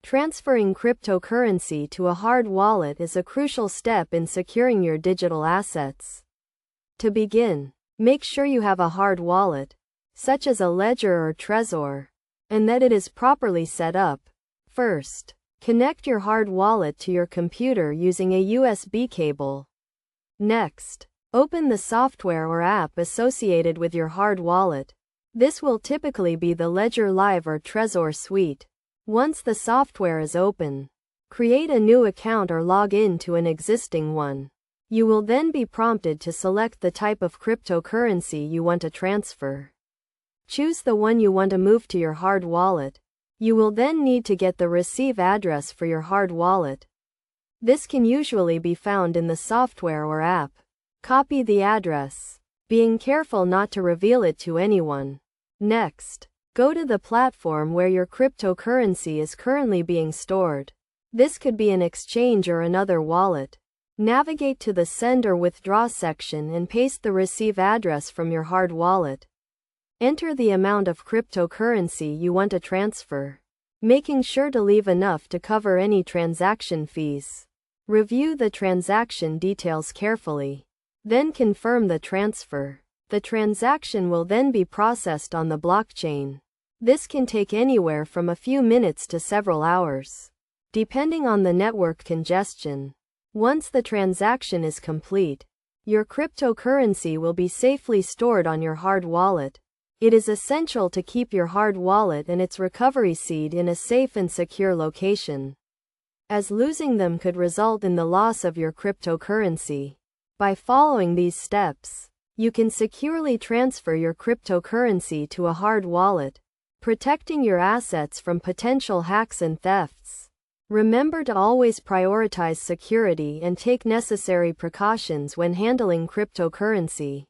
Transferring cryptocurrency to a hard wallet is a crucial step in securing your digital assets. To begin, make sure you have a hard wallet, such as a ledger or Trezor, and that it is properly set up. First, connect your hard wallet to your computer using a USB cable. Next, open the software or app associated with your hard wallet. This will typically be the Ledger Live or Trezor suite. Once the software is open, create a new account or log in to an existing one. You will then be prompted to select the type of cryptocurrency you want to transfer. Choose the one you want to move to your hard wallet. You will then need to get the receive address for your hard wallet. This can usually be found in the software or app. Copy the address, being careful not to reveal it to anyone. Next, go to the platform where your cryptocurrency is currently being stored. This could be an exchange or another wallet. Navigate to the Send or Withdraw section and paste the receive address from your hard wallet. Enter the amount of cryptocurrency you want to transfer, making sure to leave enough to cover any transaction fees. Review the transaction details carefully. Then confirm the transfer. The transaction will then be processed on the blockchain. This can take anywhere from a few minutes to several hours, depending on the network congestion. Once the transaction is complete, your cryptocurrency will be safely stored on your hard wallet. It is essential to keep your hard wallet and its recovery seed in a safe and secure location, as losing them could result in the loss of your cryptocurrency. By following these steps, you can securely transfer your cryptocurrency to a hard wallet, protecting your assets from potential hacks and thefts. Remember to always prioritize security and take necessary precautions when handling cryptocurrency.